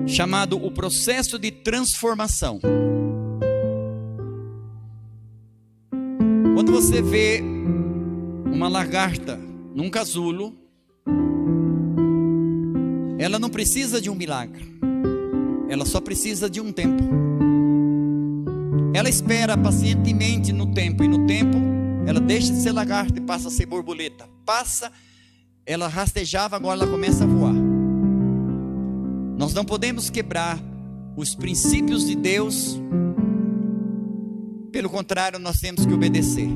chamado o processo de transformação. Quando você vê uma lagarta num casulo, ela não precisa de um milagre, ela só precisa de um tempo. Ela espera pacientemente no tempo, e no tempo ela deixa de ser lagarta e passa a ser borboleta. Ela rastejava, agora ela começa a voar. Nós não podemos quebrar os princípios de Deus, pelo contrário, nós temos que obedecer.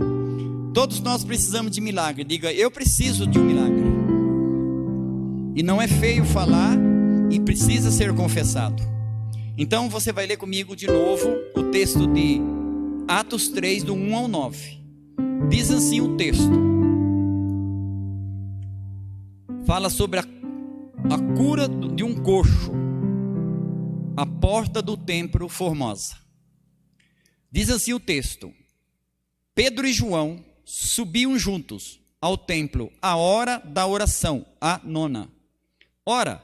Todos nós precisamos de milagre. Diga, eu preciso de um milagre. E não é feio falar, e precisa ser confessado. Então você vai ler comigo de novo o texto de Atos 3, do 1 ao 9. Diz assim o texto. Fala sobre a cura de um coxo à porta do templo Formosa. Diz assim o texto: Pedro e João subiam juntos ao templo à hora da oração, a 9. Ora,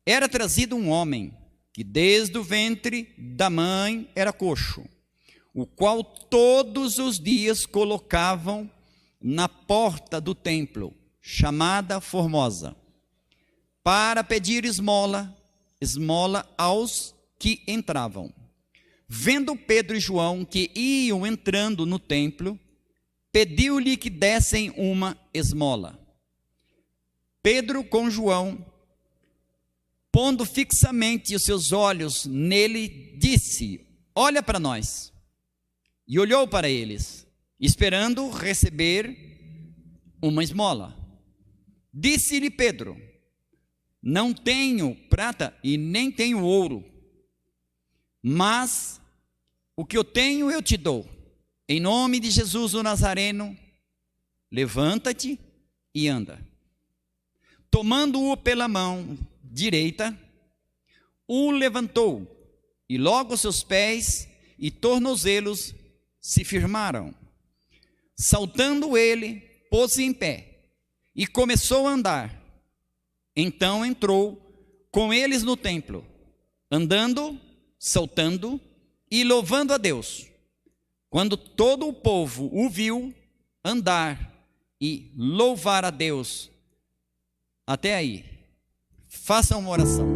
era trazido um homem que desde o ventre da mãe era coxo, o qual todos os dias colocavam na porta do templo, chamada Formosa, para pedir esmola aos que entravam. Vendo Pedro e João que iam entrando no templo, pediu-lhe que dessem uma esmola. Pedro com João, pondo fixamente os seus olhos nele, disse: olha para nós. E olhou para eles, esperando receber uma esmola. Disse-lhe Pedro: não tenho prata e nem tenho ouro, mas o que eu tenho eu te dou. Em nome de Jesus o Nazareno, levanta-te e anda. Tomando-o pela mão direita, o levantou, e logo seus pés e tornozelos se firmaram. Saltando ele, pôs-se em pé e começou a andar. Então entrou com eles no templo, andando, saltando e louvando a Deus. Quando todo o povo o viu andar e louvar a Deus. Até aí, faça uma oração.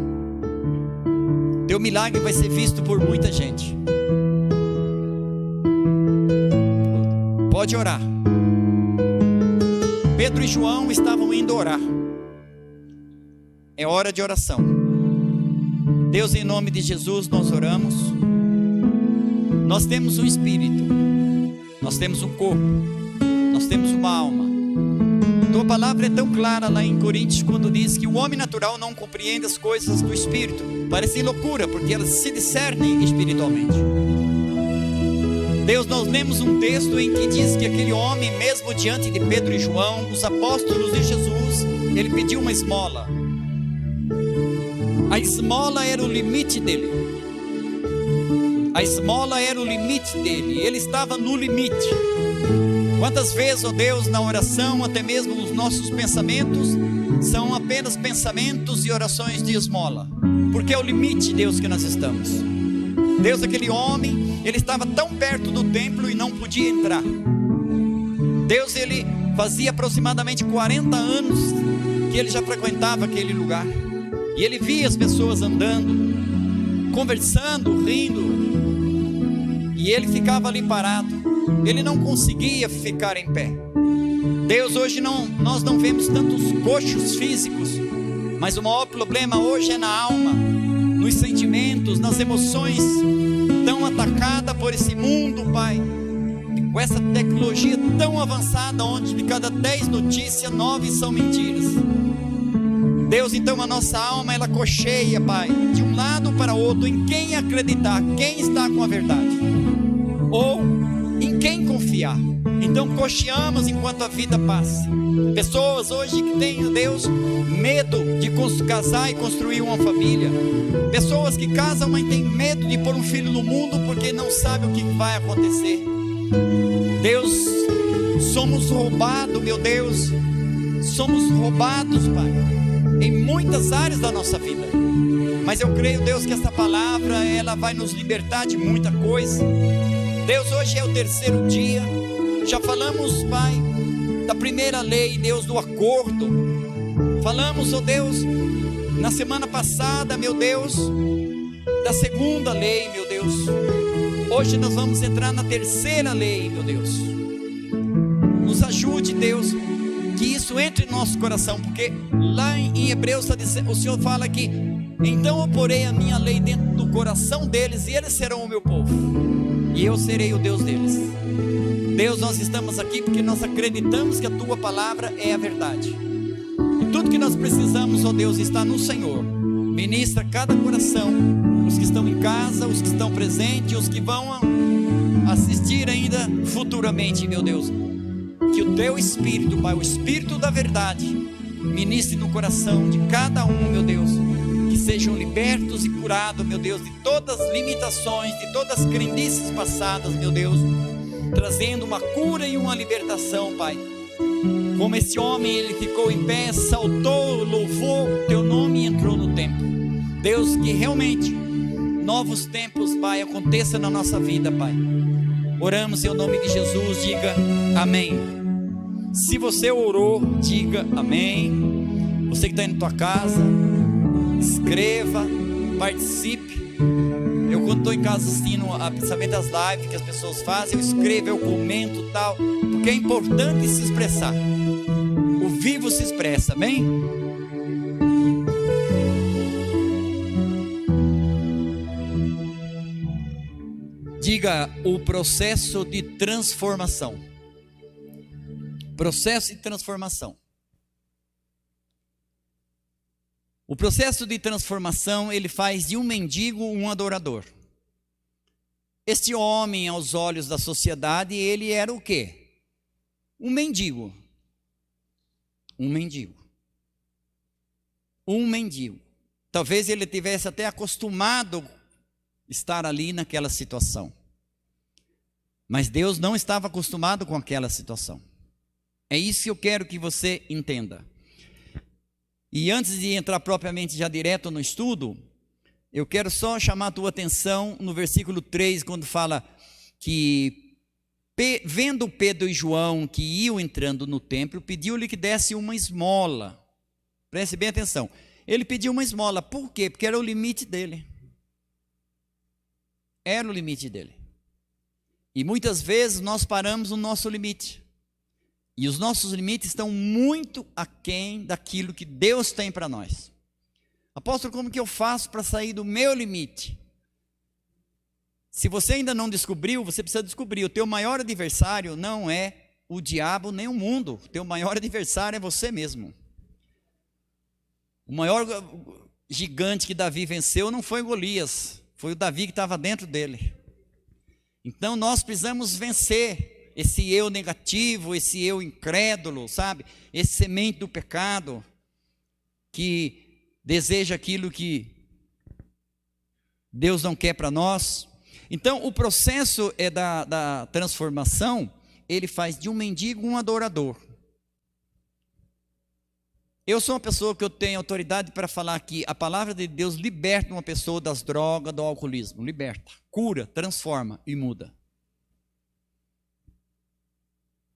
Teu milagre vai ser visto por muita gente. Pode orar. Pedro e João estavam indo orar. É hora de oração. Deus, em nome de Jesus, nós oramos. Nós temos um espírito, nós temos um corpo, nós temos uma alma. Tua palavra é tão clara lá em Coríntios, quando diz que o homem natural não compreende as coisas do espírito. Parece loucura, porque elas se discernem espiritualmente. Deus, nós lemos um texto em que diz que aquele homem, mesmo diante de Pedro e João, os apóstolos de Jesus, ele pediu uma esmola. A esmola era o limite dele. A esmola era o limite dele. Ele estava no limite. Quantas vezes, ó Deus, na oração, até mesmo os nossos pensamentos são apenas pensamentos e orações de esmola, porque é o limite, Deus, que nós estamos. Deus, aquele homem, ele estava tão perto do templo e não podia entrar. Deus, ele fazia aproximadamente 40 anos que ele já frequentava aquele lugar, e ele via as pessoas andando, conversando, rindo, e ele ficava ali parado. Ele não conseguia ficar em pé. Deus, hoje nós não vemos tantos coxos físicos, mas o maior problema hoje é na alma, nos sentimentos, nas emoções, tão atacada por esse mundo, Pai, com essa tecnologia tão avançada, onde de cada 10 notícias, 9 são mentiras. Deus, então a nossa alma, ela cocheia, Pai, de um lado para o outro, em quem acreditar, quem está com a verdade, ou em quem confiar. Então cocheamos enquanto a vida passa. Pessoas hoje que têm, Deus, medo de casar e construir uma família. Pessoas que casam, mas têm medo de pôr um filho no mundo, porque não sabem o que vai acontecer. Deus, somos roubados, meu Deus, somos roubados, Pai, em muitas áreas da nossa vida. Mas eu creio, Deus, que essa palavra, ela vai nos libertar de muita coisa. Deus, hoje é o terceiro dia. Já falamos, Pai, da primeira lei, Deus, do acordo. Falamos, ó Deus, na semana passada, meu Deus, da segunda lei, meu Deus. Hoje nós vamos entrar na terceira lei, meu Deus. Nos ajude, Deus, que isso entre em nosso coração, porque lá em Hebreus o Senhor fala que então eu porei a minha lei dentro do coração deles, e eles serão o meu povo, e eu serei o Deus deles. Deus, nós estamos aqui porque nós acreditamos que a tua palavra é a verdade, e tudo que nós precisamos, ó Deus, está no Senhor. Ministra cada coração, os que estão em casa, os que estão presentes, os que vão assistir ainda futuramente, meu Deus. Que o teu Espírito, Pai, o Espírito da verdade, ministre no coração de cada um, meu Deus. Que sejam libertos e curados, meu Deus, de todas as limitações, de todas as crendices passadas, meu Deus, trazendo uma cura e uma libertação, Pai. Como esse homem, ele ficou em pé, saltou, louvou teu nome e entrou no templo. Deus, que realmente novos tempos, Pai, aconteça na nossa vida, Pai. Oramos em nome de Jesus, diga amém. Se você orou, diga amém. Você que está indo na tua casa, escreva, participe. Eu, quando estou em casa assistindo principalmente as lives que as pessoas fazem, eu escrevo, eu comento tal, porque é importante se expressar. O vivo se expressa, amém? Diga o processo de transformação. Processo de transformação. O processo de transformação, ele faz de um mendigo um adorador. Este homem, aos olhos da sociedade, ele era o quê? Um mendigo. Um mendigo. Um mendigo. Talvez ele tivesse até acostumado a estar ali naquela situação. Mas Deus não estava acostumado com aquela situação. É isso que eu quero que você entenda. E antes de entrar propriamente já direto no estudo, eu quero só chamar a tua atenção no versículo 3, quando fala que, vendo Pedro e João que iam entrando no templo, pediu-lhe que desse uma esmola. Preste bem atenção. Ele pediu uma esmola, por quê? Porque era o limite dele. Era o limite dele. E muitas vezes nós paramos no nosso limite. E os nossos limites estão muito aquém daquilo que Deus tem para nós. Apóstolo, como que eu faço para sair do meu limite? Se você ainda não descobriu, você precisa descobrir. O teu maior adversário não é o diabo nem o mundo. O teu maior adversário é você mesmo. O maior gigante que Davi venceu não foi Golias, foi o Davi que estava dentro dele. Então nós precisamos vencer esse eu negativo, esse eu incrédulo, sabe? Esse semente do pecado, que deseja aquilo que Deus não quer para nós. Então o processo da transformação, ele faz de um mendigo um adorador. Eu sou uma pessoa que eu tenho autoridade para falar que a palavra de Deus liberta uma pessoa das drogas, do alcoolismo, liberta, cura, transforma e muda.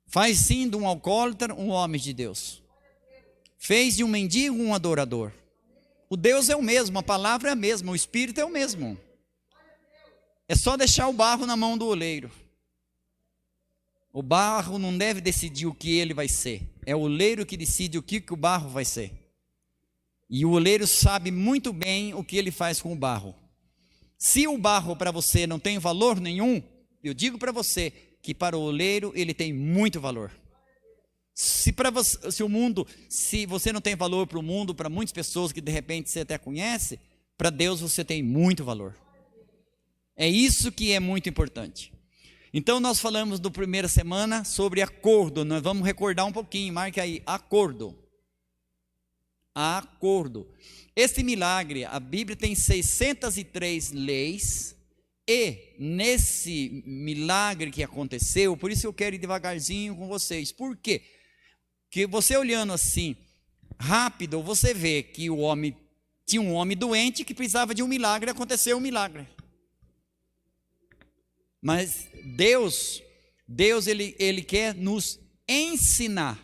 Faz sim de um alcoólatra um homem de Deus. Fez de um mendigo um adorador. O Deus é o mesmo, a palavra é a mesma, o Espírito é o mesmo. É só deixar o barro na mão do oleiro. O barro não deve decidir o que ele vai ser. É o oleiro que decide o que o barro vai ser. E o oleiro sabe muito bem o que ele faz com o barro. Se o barro para você não tem valor nenhum, eu digo para você que para o oleiro ele tem muito valor. Se você não tem valor para o mundo, para muitas pessoas que de repente você até conhece, para Deus você tem muito valor. É isso que é muito importante. Então nós falamos na primeira semana sobre acordo. Nós vamos recordar um pouquinho, marque aí, acordo. Acordo. Esse milagre, a Bíblia tem 603 leis, e nesse milagre que aconteceu, por isso eu quero ir devagarzinho com vocês. Por quê? Porque você olhando assim, rápido, você vê que o homem Tinha um homem doente que precisava de um milagre, aconteceu um milagre. Mas Deus ele quer nos ensinar.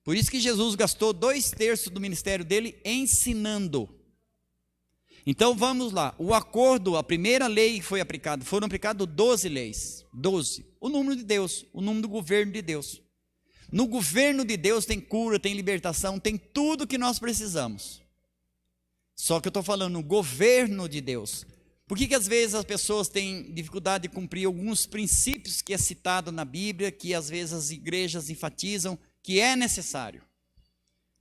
Por isso que Jesus gastou 2/3 do ministério dele ensinando. Então vamos lá, o acordo, a primeira lei que foi aplicada, foram aplicadas 12 leis, 12, o número de Deus, o número do governo de Deus. No governo de Deus tem cura, tem libertação, tem tudo que nós precisamos. Só que eu estou falando no governo de Deus. Por que às vezes as pessoas têm dificuldade de cumprir alguns princípios que é citado na Bíblia, que às vezes as igrejas enfatizam que é necessário?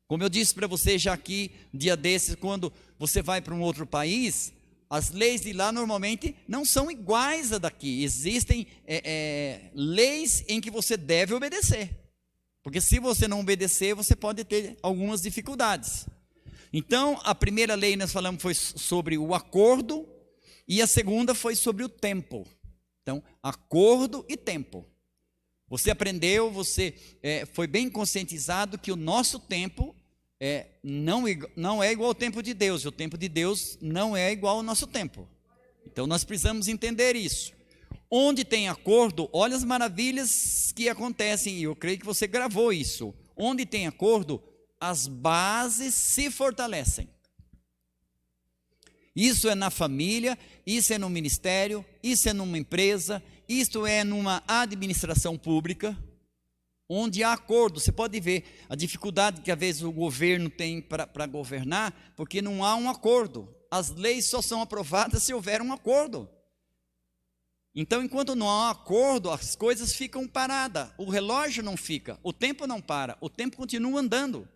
Como eu disse para você já aqui, dia desses, quando você vai para um outro país, as leis de lá normalmente não são iguais a daqui. Existem leis em que você deve obedecer. Porque se você não obedecer, você pode ter algumas dificuldades. Então, a primeira lei nós falamos foi sobre o acordo, e a segunda foi sobre o tempo. Então, acordo e tempo. Você aprendeu, você foi bem conscientizado que o nosso tempo não é igual ao tempo de Deus. O tempo de Deus não é igual ao nosso tempo. Então nós precisamos entender isso. Onde tem acordo, olha as maravilhas que acontecem, e eu creio que você gravou isso. Onde tem acordo, as bases se fortalecem. Isso é na família, isso é no ministério, isso é numa empresa, isso é numa administração pública. Onde há acordo, você pode ver a dificuldade que às vezes o governo tem para governar, porque não há um acordo. As leis só são aprovadas se houver um acordo. Então, enquanto não há acordo, as coisas ficam paradas. O relógio não fica, o tempo não para, o tempo continua andando.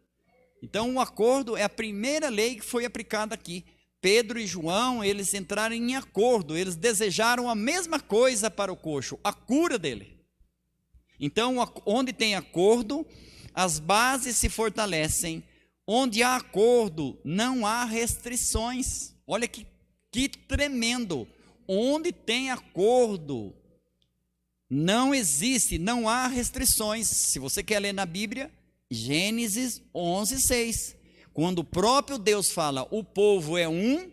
Então, o acordo é a primeira lei que foi aplicada aqui. Pedro e João, eles entraram em acordo, eles desejaram a mesma coisa para o coxo, a cura dele. Então, onde tem acordo, as bases se fortalecem. Onde há acordo, não há restrições. Olha que tremendo. Onde tem acordo, não existe, não há restrições. Se você quer ler na Bíblia, Gênesis 11:6. Quando o próprio Deus fala, o povo é um,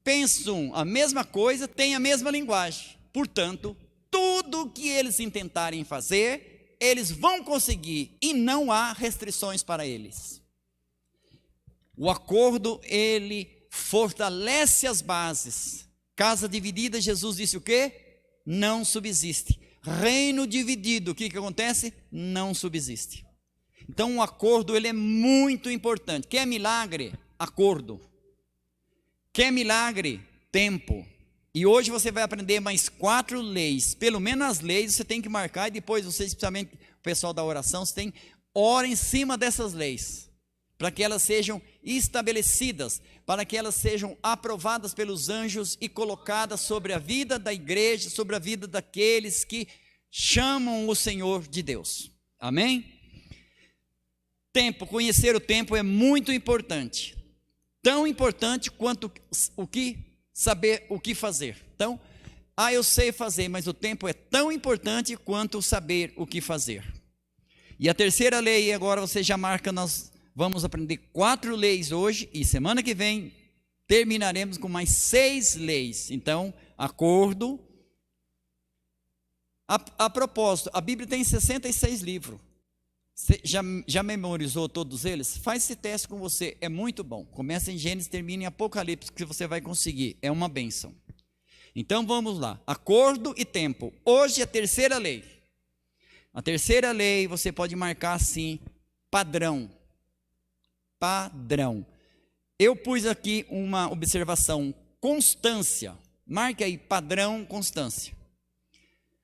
pensam a mesma coisa, tem a mesma linguagem. Portanto, tudo que eles intentarem fazer, eles vão conseguir, e não há restrições para eles. O acordo, ele fortalece as bases. Casa dividida, Jesus disse o quê? Não subsiste. Reino dividido, o que acontece? Não subsiste. Então o acordo, ele é muito importante. Quer milagre? Acordo. Quer milagre? Tempo. E hoje você vai aprender mais 4 leis, pelo menos as leis você tem que marcar, e depois você, especialmente o pessoal da oração, você tem, ora em cima dessas leis, para que elas sejam estabelecidas, para que elas sejam aprovadas pelos anjos e colocadas sobre a vida da igreja, sobre a vida daqueles que chamam o Senhor de Deus. Amém? Tempo, conhecer o tempo é muito importante, tão importante quanto saber o que fazer. Então, eu sei fazer, mas o tempo é tão importante quanto saber o que fazer. E a terceira lei, agora você já marca, nós vamos aprender 4 leis hoje, e semana que vem terminaremos com mais 6 leis. Então, acordo. A propósito, a Bíblia tem 66 livros. Você já memorizou todos eles? Faz esse teste com você, é muito bom. Começa em Gênesis, termina em Apocalipse, que você vai conseguir, é uma bênção. Então vamos lá, acordo e tempo. Hoje a terceira lei. A terceira lei você pode marcar assim, padrão. Padrão. Eu pus aqui uma observação, constância. Marque aí, padrão, constância.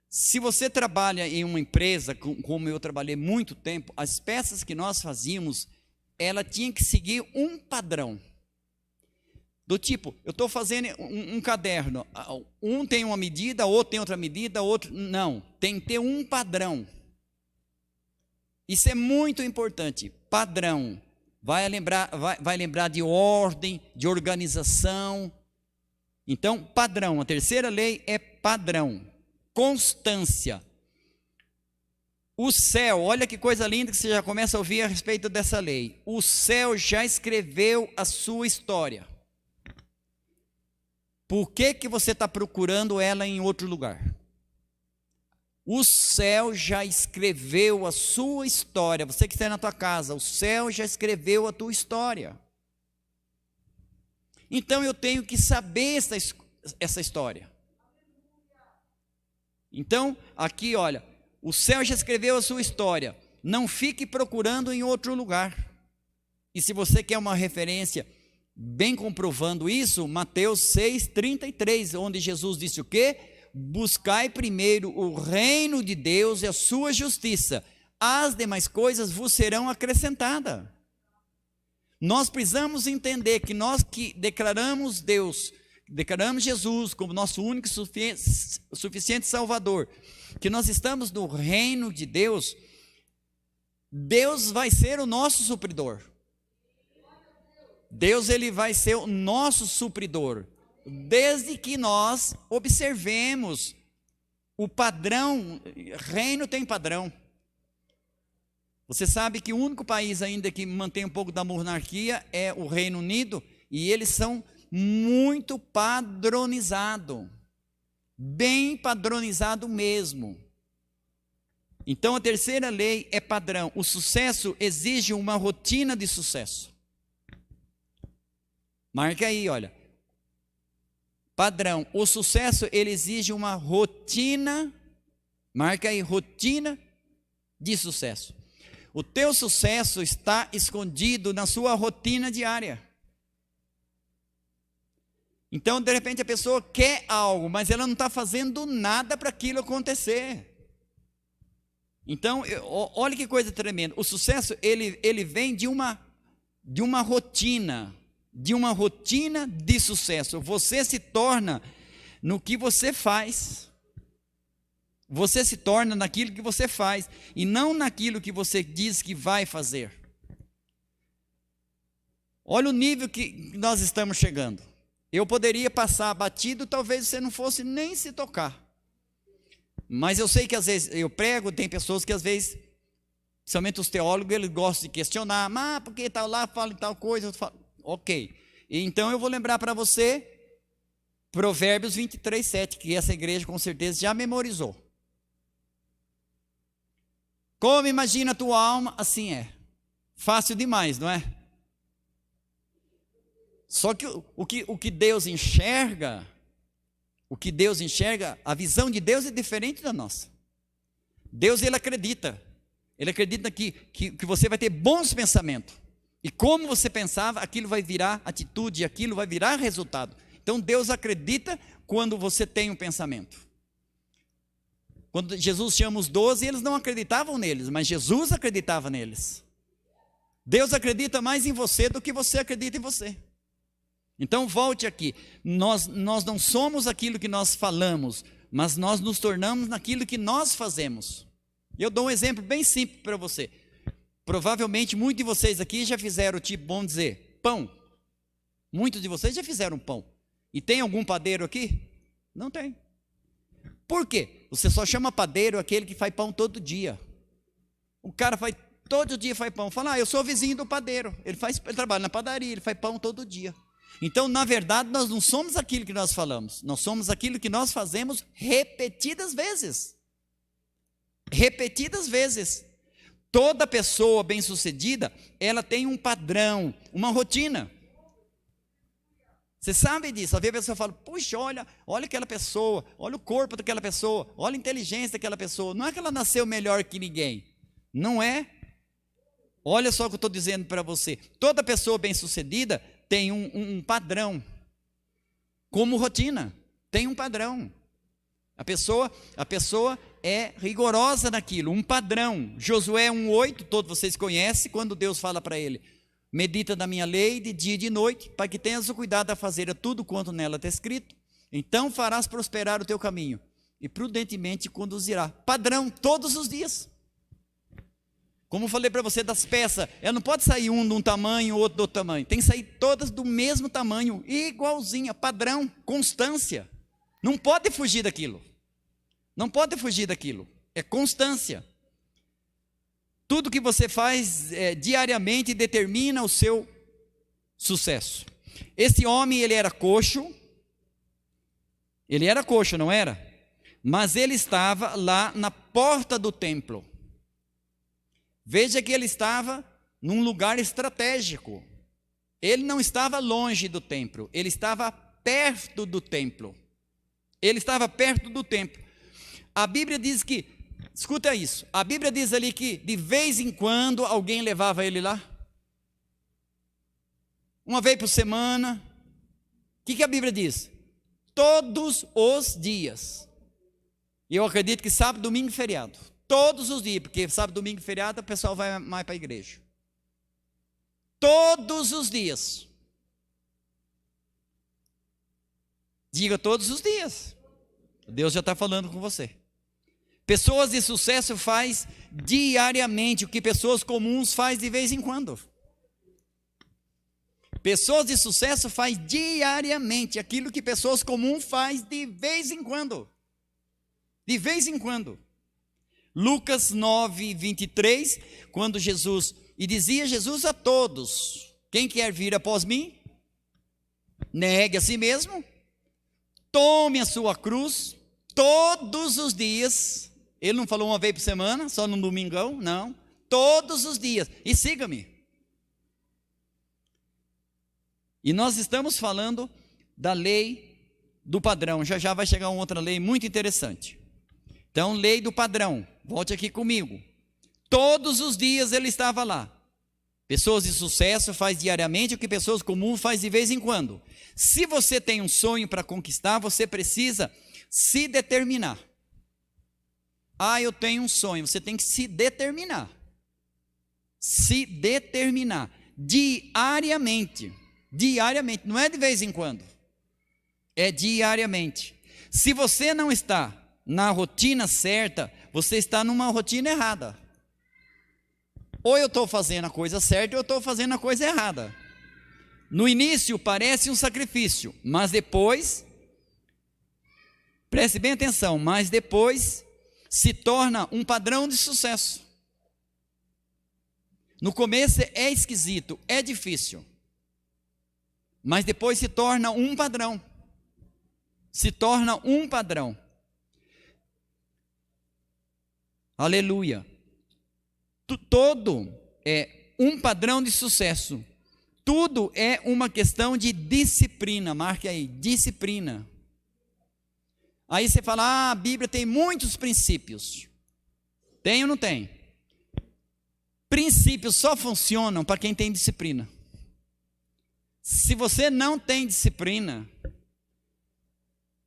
Se você trabalha em uma empresa, como eu trabalhei muito tempo, as peças que nós fazíamos, ela tinha que seguir um padrão. Do tipo, eu estou fazendo um caderno, um tem uma medida, outro tem outra medida, outro não, tem que ter um padrão. Isso é muito importante, padrão. Vai lembrar de ordem, de organização. Então, padrão, a terceira lei é padrão. Constância. O céu, olha que coisa linda que você já começa a ouvir a respeito dessa lei. O céu já escreveu a sua história. Por que você está procurando ela em outro lugar? O céu já escreveu a sua história. Você que está na tua casa, o céu já escreveu a tua história. Então eu tenho que saber essa história. Então, aqui olha, o céu já escreveu a sua história. Não fique procurando em outro lugar. E se você quer uma referência bem comprovando isso, Mateus 6:33, onde Jesus disse o quê? Buscai primeiro o reino de Deus e a sua justiça, as demais coisas vos serão acrescentadas. Nós precisamos entender que nós que declaramos Deus, declaramos Jesus como nosso único suficiente Salvador, que nós estamos no reino de Deus, Deus vai ser o nosso supridor. Deus, ele vai ser o nosso supridor, desde que nós observemos o padrão. Reino tem padrão. Você sabe que o único país ainda que mantém um pouco da monarquia é o Reino Unido, e eles são muito padronizados, bem padronizado mesmo. Então a terceira lei é padrão. O sucesso exige uma rotina de sucesso. Marca aí, olha. Padrão. O sucesso, ele exige uma rotina. Marca aí, rotina de sucesso. O teu sucesso está escondido na sua rotina diária. Então, de repente, a pessoa quer algo, mas ela não está fazendo nada para aquilo acontecer. Então, olha que coisa tremenda. O sucesso, ele vem de uma rotina. De uma rotina de sucesso. Você se torna no que você faz. Você se torna naquilo que você faz e não naquilo que você diz que vai fazer. Olha o nível que nós estamos chegando. Eu poderia passar batido, talvez você não fosse nem se tocar. Mas eu sei que às vezes eu prego, tem pessoas que às vezes, principalmente os teólogos, eles gostam de questionar, mas porque tal lá fala tal coisa, eu falo, ok. Então eu vou lembrar para você Provérbios 23:7, que essa igreja com certeza já memorizou. Como imagina a tua alma, assim é. Fácil demais, não é? Só que o que Deus enxerga, a visão de Deus é diferente da nossa. Deus, ele acredita que você vai ter bons pensamentos. E como você pensava, aquilo vai virar atitude, aquilo vai virar resultado. Então Deus acredita quando você tem um pensamento. Quando Jesus chama os 12, eles não acreditavam neles, mas Jesus acreditava neles. Deus acredita mais em você do que você acredita em você. Então volte aqui, nós não somos aquilo que nós falamos, mas nós nos tornamos naquilo que nós fazemos. Eu dou um exemplo bem simples para você. Provavelmente muitos de vocês aqui já fizeram, tipo, vamos dizer, pão. Muitos de vocês já fizeram pão. E tem algum padeiro aqui? Não tem. Por quê? Você só chama padeiro aquele que faz pão todo dia. O cara todo dia faz pão. Fala, eu sou vizinho do padeiro. Ele trabalha na padaria, ele faz pão todo dia. Então, na verdade, nós não somos aquilo que nós falamos. Nós somos aquilo que nós fazemos repetidas vezes. Repetidas vezes. Toda pessoa bem-sucedida, ela tem um padrão, uma rotina. Você sabe disso? Às vezes a pessoa fala, puxa, olha aquela pessoa, olha o corpo daquela pessoa, olha a inteligência daquela pessoa. Não é que ela nasceu melhor que ninguém. Não é. Olha só o que eu estou dizendo para você. Toda pessoa bem-sucedida tem um padrão. Como rotina. Tem um padrão. A pessoa é rigorosa naquilo, um padrão. Josué 1:8, todos vocês conhecem, quando Deus fala para ele, medita na minha lei de dia e de noite, para que tenhas o cuidado a fazer tudo quanto nela está escrito, então farás prosperar o teu caminho, e prudentemente te conduzirá. Padrão, todos os dias. Como eu falei para você das peças, ela não pode sair um de um tamanho, outro do outro tamanho, tem que sair todas do mesmo tamanho, igualzinha, padrão, constância. Não pode fugir daquilo. Não pode fugir daquilo. É constância. Tudo que você faz diariamente determina o seu sucesso. Esse homem, ele era coxo, Ele era coxo, não era? Mas ele estava lá na porta do templo. Veja que ele estava num lugar estratégico. Ele não estava longe do templo, ele estava perto do templo. Ele estava perto do templo. A Bíblia diz que, escuta isso, a Bíblia diz ali que de vez em quando alguém levava ele lá. Uma vez por semana. O que a Bíblia diz? Todos os dias. E eu acredito que sábado, domingo e feriado. Todos os dias, porque sábado, domingo e feriado o pessoal vai mais para a igreja. Todos os dias. Diga todos os dias. Deus já está falando com você. Pessoas de sucesso faz diariamente o que pessoas comuns faz de vez em quando. Pessoas de sucesso faz diariamente aquilo que pessoas comuns faz de vez em quando. De vez em quando. Lucas 9, 23, quando Jesus, e dizia Jesus a todos: quem quer vir após mim, negue a si mesmo, tome a sua cruz, todos os dias. Ele não falou uma vez por semana, só no domingão, não, todos os dias, e siga-me. E nós estamos falando da lei do padrão, já vai chegar uma outra lei muito interessante. Então, lei do padrão, volte aqui comigo. Todos os dias ele estava lá. Pessoas de sucesso faz diariamente o que pessoas comuns faz de vez em quando. Se você tem um sonho para conquistar, você precisa se determinar. Ah, eu tenho um sonho, você tem que se determinar. Se determinar, diariamente. Diariamente, não é de vez em quando. É diariamente. Se você não está na rotina certa, você está numa rotina errada. Ou eu estou fazendo a coisa certa, ou eu estou fazendo a coisa errada. No início parece um sacrifício, mas depois, preste bem atenção, mas depois se torna um padrão de sucesso. No começo é esquisito, é difícil, mas depois se torna um padrão. Se torna um padrão. Aleluia. Todo é um padrão de sucesso. Tudo é uma questão de disciplina. Marque aí, disciplina. Aí você fala, a Bíblia tem muitos princípios. Tem ou não tem? Princípios só funcionam para quem tem disciplina. Se você não tem disciplina,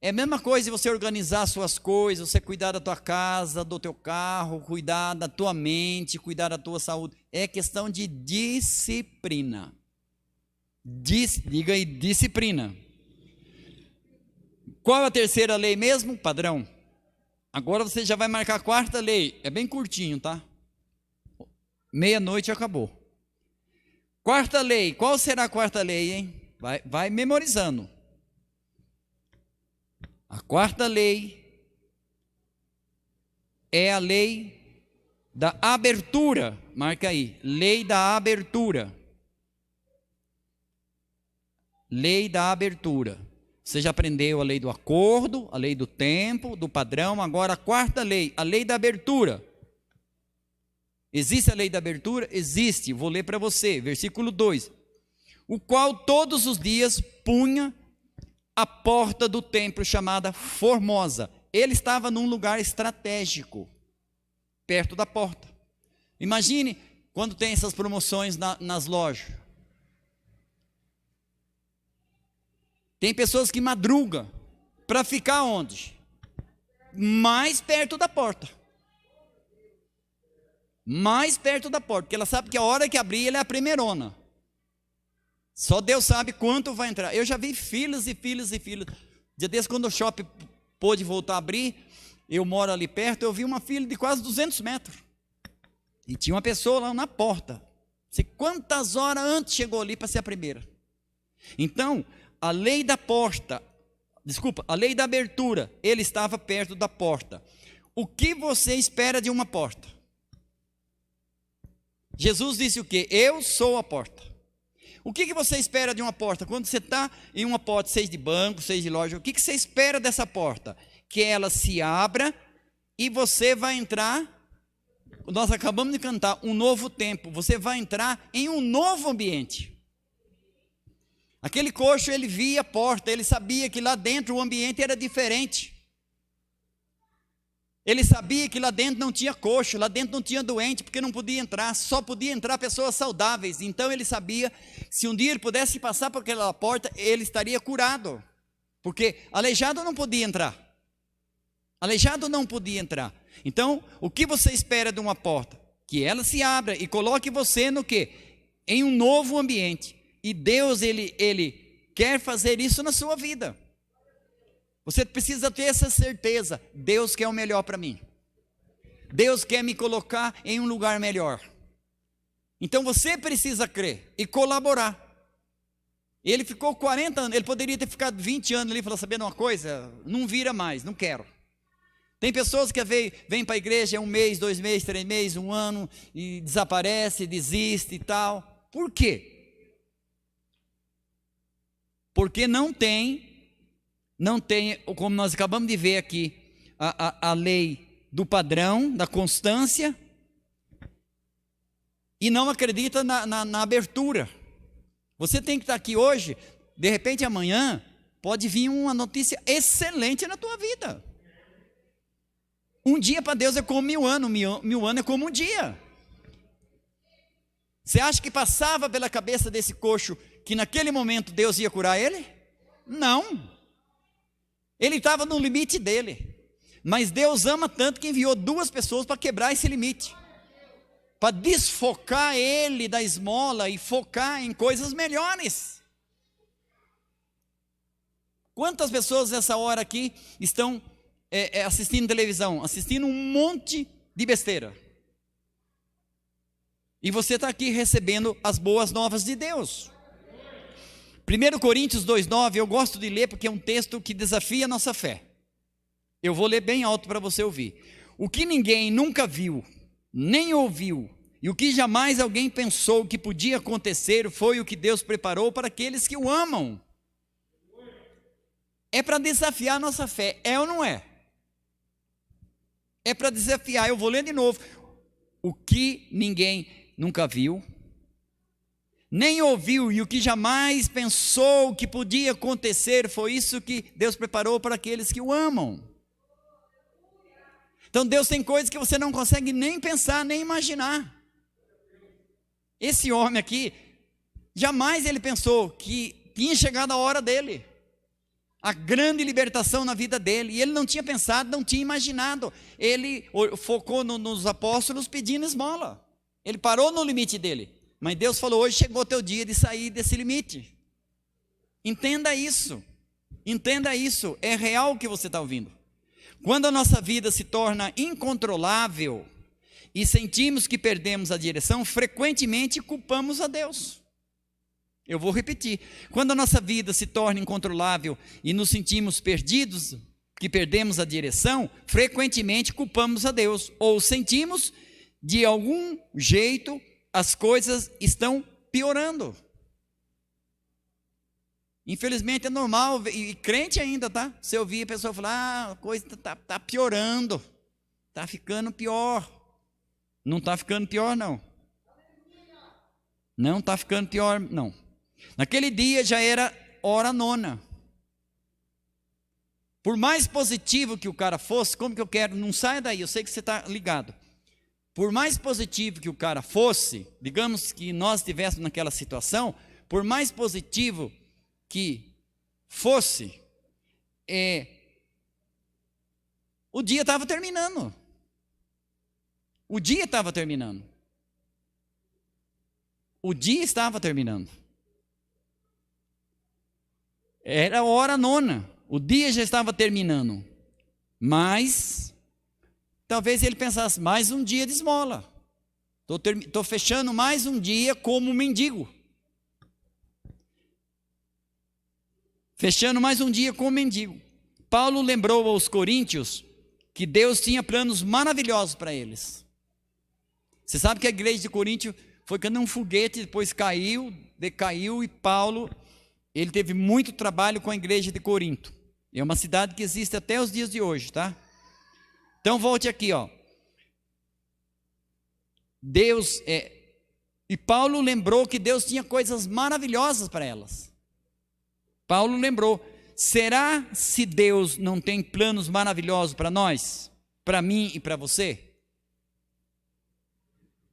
é a mesma coisa de você organizar suas coisas, você cuidar da tua casa, do teu carro, cuidar da tua mente, cuidar da tua saúde. É questão de disciplina. Diga aí, disciplina. Qual é a terceira lei mesmo? Padrão. Agora você já vai marcar a quarta lei. É bem curtinho, tá? Meia-noite acabou. Quarta lei. Qual será a quarta lei, hein? Vai memorizando. A quarta lei é a lei da abertura. Marca aí. Lei da abertura. Lei da abertura. Você já aprendeu a lei do acordo, a lei do tempo, do padrão. Agora a quarta lei, a lei da abertura. Existe a lei da abertura? Existe. Vou ler para você. Versículo 2. O qual todos os dias punha a porta do templo chamada Formosa. Ele estava num lugar estratégico, perto da porta. Imagine quando tem essas promoções nas lojas. Tem pessoas que madrugam para ficar onde? Mais perto da porta. Mais perto da porta, porque ela sabe que a hora que abrir, ela é a primeirona. Só Deus sabe quanto vai entrar. Eu já vi filas e filas e filas. Dia desse, quando o shopping pôde voltar a abrir, eu moro ali perto, eu vi uma fila de quase 200 metros. E tinha uma pessoa lá na porta. Sei quantas horas antes chegou ali para ser a primeira. Então, a lei da porta, a lei da abertura, ele estava perto da porta. O que você espera de uma porta? Jesus disse o quê? Eu sou a porta. O que você espera de uma porta? Quando você está em uma porta, seja de banco, seja de loja, o que você espera dessa porta? Que ela se abra e você vai entrar. Nós acabamos de cantar um novo tempo. Você vai entrar em um novo ambiente. Aquele coxo, ele via a porta, ele sabia que lá dentro o ambiente era diferente. Ele sabia que lá dentro não tinha coxo, lá dentro não tinha doente, porque não podia entrar, só podia entrar pessoas saudáveis. Então ele sabia, se um dia ele pudesse passar por aquela porta, ele estaria curado. Porque aleijado não podia entrar. Aleijado não podia entrar. Então, o que você espera de uma porta? Que ela se abra e coloque você no quê? Em um novo ambiente. E Deus, Ele quer fazer isso na sua vida. Você precisa ter essa certeza. Deus quer o melhor para mim. Deus quer me colocar em um lugar melhor. Então você precisa crer e colaborar. Ele ficou 40 anos, ele poderia ter ficado 20 anos ali e falou, sabendo uma coisa? Não vira mais, não quero. Tem pessoas que vêm para a igreja 1 mês, 2 meses, 3 meses, 1 ano, e desaparece, desiste e tal. Por quê? Porque não tem, como nós acabamos de ver aqui, a lei do padrão, da constância, e não acredita na abertura. Você tem que estar aqui hoje, de repente amanhã, pode vir uma notícia excelente na tua vida. Um dia para Deus é como 1000 anos, 1000 anos é como um dia. Você acha que passava pela cabeça desse coxo que naquele momento Deus ia curar ele? Não. Ele estava no limite dele. Mas Deus ama tanto que enviou 2 pessoas para quebrar esse limite. Para desfocar ele da esmola e focar em coisas melhores. Quantas pessoas nessa hora aqui estão assistindo televisão, assistindo um monte de besteira? E você está aqui recebendo as boas novas de Deus. 1 Coríntios 2,9, eu gosto de ler porque é um texto que desafia a nossa fé. Eu vou ler bem alto para você ouvir. O que ninguém nunca viu, nem ouviu, e o que jamais alguém pensou que podia acontecer, foi o que Deus preparou para aqueles que o amam. É para desafiar a nossa fé, é ou não é? É para desafiar, eu vou ler de novo. O que ninguém nunca viu, nem ouviu, e o que jamais pensou que podia acontecer, foi isso que Deus preparou para aqueles que o amam. Então Deus tem coisas que você não consegue nem pensar, nem imaginar. Esse homem aqui, jamais ele pensou que tinha chegado a hora dele, a grande libertação na vida dele, e ele não tinha pensado, não tinha imaginado. Ele focou nos apóstolos pedindo esmola, ele parou no limite dele. Mas Deus falou, hoje chegou o teu dia de sair desse limite. Entenda isso, é real o que você está ouvindo. Quando a nossa vida se torna incontrolável e sentimos que perdemos a direção, frequentemente culpamos a Deus. Eu vou repetir, quando a nossa vida se torna incontrolável e nos sentimos perdidos, que perdemos a direção, frequentemente culpamos a Deus, ou sentimos de algum jeito as coisas estão piorando. Infelizmente é normal, e crente ainda, tá? Você ouvir a pessoa falar, a coisa está piorando, está ficando pior. Não está ficando pior, não. Não está ficando pior, não. Naquele dia já era hora nona. Por mais positivo que o cara fosse, como que eu quero, não saia daí, eu sei que você está ligado. Por mais positivo que o cara fosse, digamos que nós estivéssemos naquela situação, por mais positivo que fosse, o dia estava terminando. O dia estava terminando. O dia estava terminando. Era a hora nona. O dia já estava terminando. Mas talvez ele pensasse, mais um dia de esmola. Estou fechando mais um dia como mendigo. Fechando mais um dia como mendigo. Paulo lembrou aos coríntios que Deus tinha planos maravilhosos para eles. Você sabe que a igreja de Coríntio foi que nem um foguete, depois caiu, decaiu, e Paulo, ele teve muito trabalho com a igreja de Corinto. É uma cidade que existe até os dias de hoje, tá? Então volte aqui, ó. E Paulo lembrou que Deus tinha coisas maravilhosas para elas. Paulo lembrou: será se Deus não tem planos maravilhosos para nós? Para mim e para você?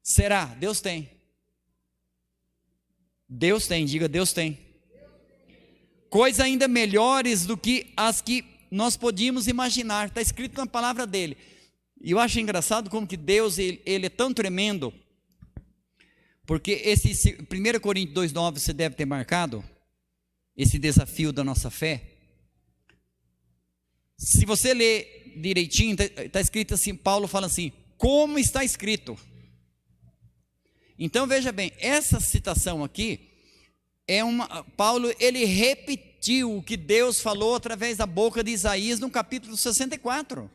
Será? Deus tem. Deus tem, diga, Deus tem. Coisas ainda melhores do que as que nós podíamos imaginar. Está escrito na palavra dele. E eu acho engraçado como que Deus, ele é tão tremendo. Porque esse 1 Coríntios 2,9 você deve ter marcado, esse desafio da nossa fé. Se você ler direitinho, está escrito assim, Paulo fala assim, como está escrito. Então veja bem, essa citação aqui, Paulo, ele repetiu o que Deus falou através da boca de Isaías no capítulo 64.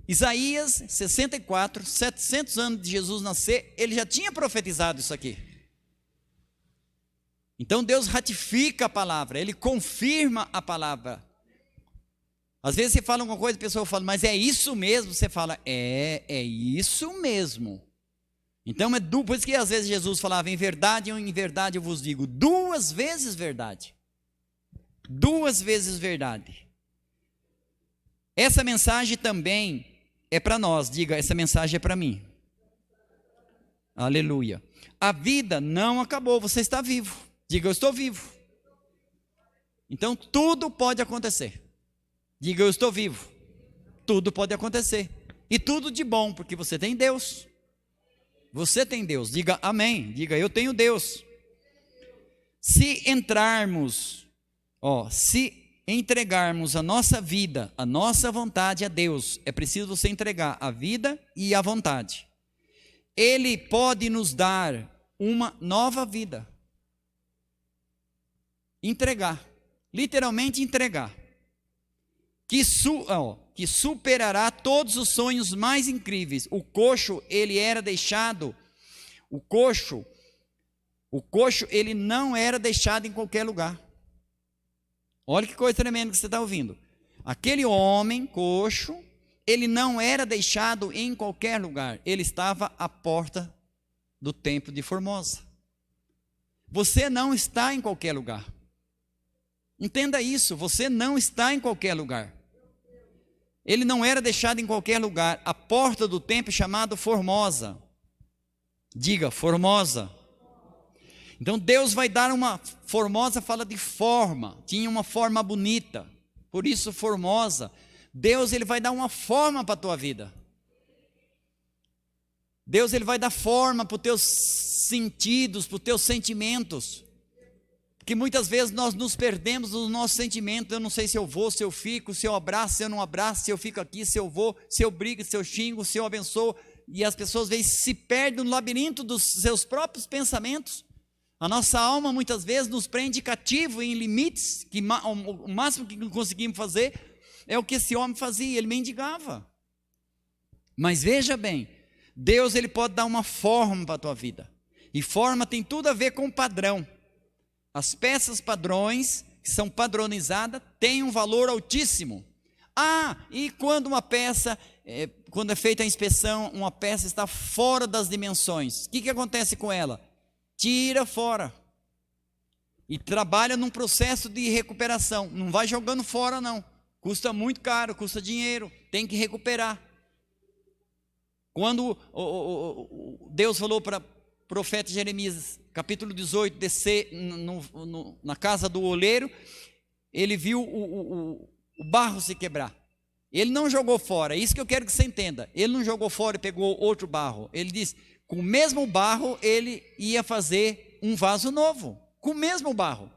Isaías 64, 700 anos de Jesus nascer, ele já tinha profetizado isso aqui. Então Deus ratifica a palavra, ele confirma a palavra. Às vezes você fala alguma coisa, a pessoa fala, mas é isso mesmo? Você fala, é isso mesmo. Então por isso que às vezes Jesus falava, em verdade eu vos digo, 2 vezes verdade. 2 vezes verdade. Essa mensagem também é para nós, diga, essa mensagem é para mim. Aleluia. A vida não acabou, você está vivo. Diga, eu estou vivo. Então tudo pode acontecer. Diga, eu estou vivo. Tudo pode acontecer. E tudo de bom, porque você tem Deus. Você tem Deus. Diga amém. Diga, eu tenho Deus. Se entregarmos a nossa vida, a nossa vontade a Deus, é preciso você entregar a vida e a vontade. Ele pode nos dar uma nova vida. Entregar, literalmente entregar. Que superará todos os sonhos mais incríveis. O coxo, ele era deixado, o coxo, ele não era deixado em qualquer lugar. Olha que coisa tremenda que você está ouvindo. Aquele homem coxo, ele não era deixado em qualquer lugar. Ele estava à porta do templo de Formosa. Você não está em qualquer lugar. Entenda isso, você não está em qualquer lugar. Ele não era deixado em qualquer lugar. A porta do templo é chamada Formosa. Diga, Formosa. Então Deus vai dar uma, Formosa fala de forma, tinha uma forma bonita, por isso Formosa. Deus, ele vai dar uma forma para a tua vida. Deus, ele vai dar forma para os teus sentidos, para os teus sentimentos. Porque muitas vezes nós nos perdemos nos nossos sentimentos. Eu não sei se eu vou, se eu fico, se eu abraço, se eu não abraço, se eu fico aqui, se eu vou, se eu brigo, se eu xingo, se eu abençoo. E as pessoas às vezes se perdem no labirinto dos seus próprios pensamentos. A nossa alma muitas vezes nos prende cativo em limites, que o máximo que conseguimos fazer é o que esse homem fazia, ele mendigava. Mas veja bem, Deus, ele pode dar uma forma para a tua vida. E forma tem tudo a ver com padrão. As peças padrões, que são padronizadas, têm um valor altíssimo. E quando uma peça, quando é feita a inspeção, uma peça está fora das dimensões, o que acontece com ela? Tira fora. E trabalha num processo de recuperação. Não vai jogando fora não. Custa muito caro, custa dinheiro, tem que recuperar. Quando Deus falou para o profeta Jeremias, capítulo 18, descer na casa do oleiro, ele viu o barro se quebrar. Ele não jogou fora, é isso que eu quero que você entenda. Ele não jogou fora e pegou outro barro. Ele disse, com o mesmo barro, ele ia fazer um vaso novo. Com o mesmo barro.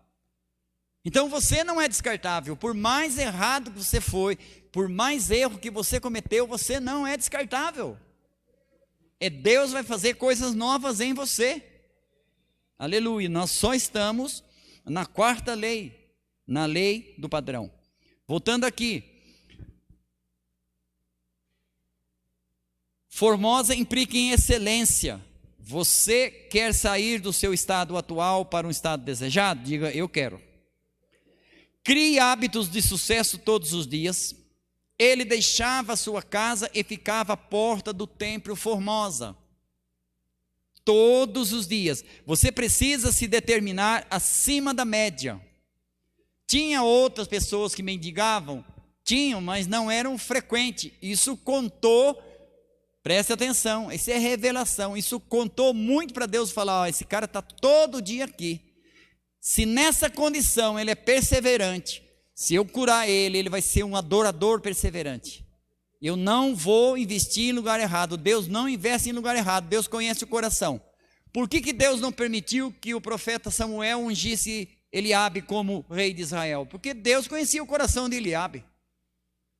Então você não é descartável. Por mais errado que você foi, por mais erro que você cometeu, você não é descartável. Deus vai fazer coisas novas em você. Aleluia. Nós só estamos na 4ª lei, na lei do padrão. Voltando aqui. Formosa implica em excelência. Você quer sair do seu estado atual para um estado desejado? Diga, eu quero. Crie hábitos de sucesso todos os dias. Ele deixava a sua casa e ficava à porta do templo Formosa. Todos os dias. Você precisa se determinar acima da média. Tinha outras pessoas que mendigavam? Tinham, mas não eram frequentes. Isso contou, preste atenção, isso é revelação. Isso contou muito para Deus falar, ó, esse cara está todo dia aqui. Se nessa condição ele é perseverante, se eu curar ele, ele vai ser um adorador perseverante. Eu não vou investir em lugar errado. Deus não investe em lugar errado. Deus conhece o coração. Por que Deus não permitiu que o profeta Samuel ungisse Eliabe como rei de Israel? Porque Deus conhecia o coração de Eliabe.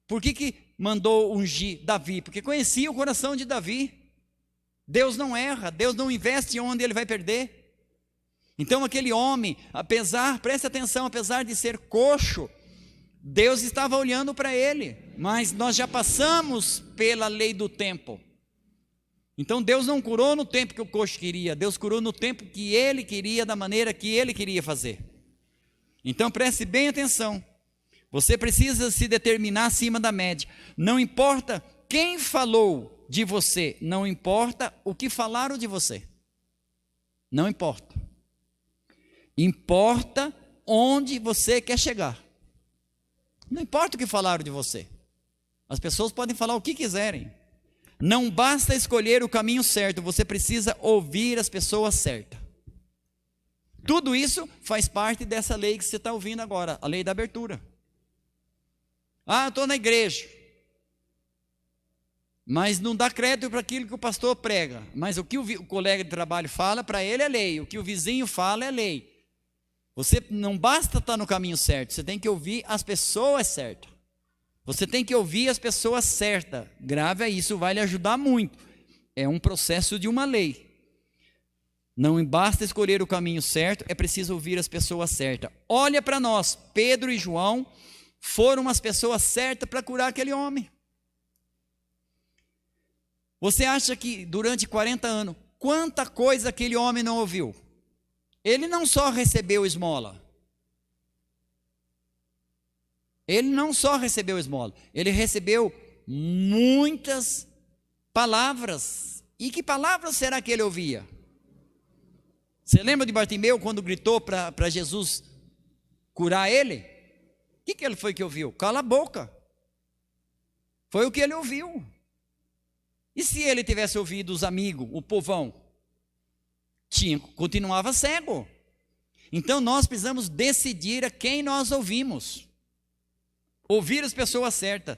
Por que mandou ungir Davi? Porque conhecia o coração de Davi. Deus não erra. Deus não investe onde ele vai perder. Então aquele homem, preste atenção, apesar de ser coxo, Deus estava olhando para ele, mas nós já passamos pela lei do tempo. Então Deus não curou no tempo que o coxo queria, Deus curou no tempo que ele queria, da maneira que ele queria fazer. Então preste bem atenção, você precisa se determinar acima da média. Não importa quem falou de você, não importa o que falaram de você, não importa. Importa onde você quer chegar. Não importa o que falaram de você. As pessoas podem falar o que quiserem. Não basta escolher o caminho certo, você precisa ouvir as pessoas certas. Tudo isso faz parte dessa lei que você está ouvindo agora, a lei da abertura. Eu estou na igreja, mas não dá crédito para aquilo que o pastor prega. Mas o que o colega de trabalho fala, para ele é lei. O que o vizinho fala é lei. Você não basta estar no caminho certo, você tem que ouvir as pessoas certas. Você tem que ouvir as pessoas certas. Grave isso, vai lhe ajudar muito. É um processo de uma lei. Não basta escolher o caminho certo, é preciso ouvir as pessoas certas. Olha para nós, Pedro e João foram as pessoas certas para curar aquele homem. Você acha que durante 40 anos, quanta coisa aquele homem não ouviu? Ele não só recebeu esmola. Ele não só recebeu esmola. Ele recebeu muitas palavras. E que palavras será que ele ouvia? Você lembra de Bartimeu quando gritou para Jesus curar ele? O que ele foi que ouviu? Cala a boca. Foi o que ele ouviu. E se ele tivesse ouvido os amigos, o povão? Continuava cego. Então nós precisamos decidir a quem nós ouvimos. Ouvir as pessoas certas.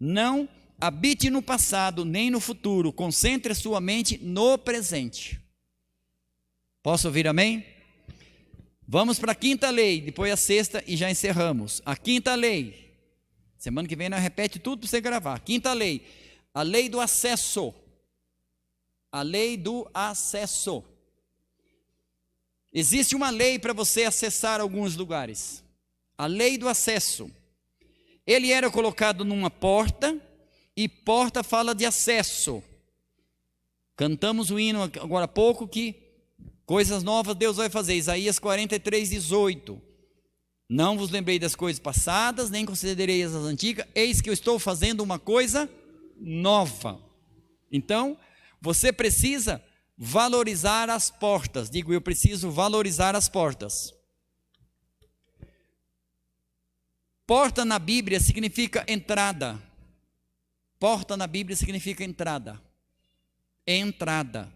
Não habite no passado nem no futuro. Concentre a sua mente no presente. Posso ouvir amém? Vamos para a quinta lei, depois a sexta e já encerramos. A quinta lei. Semana que vem nós repete tudo para você gravar. Quinta lei. A lei do acesso. A lei do acesso. Existe uma lei para você acessar alguns lugares. A lei do acesso. Ele era colocado numa porta, e porta fala de acesso. Cantamos o hino agora há pouco que coisas novas Deus vai fazer. Isaías 43:18. Não vos lembrei das coisas passadas, nem considerei as antigas. Eis que eu estou fazendo uma coisa nova. Então, você precisa valorizar as portas. Digo, eu preciso valorizar as portas. Porta na Bíblia significa entrada. Porta na Bíblia significa entrada. Entrada.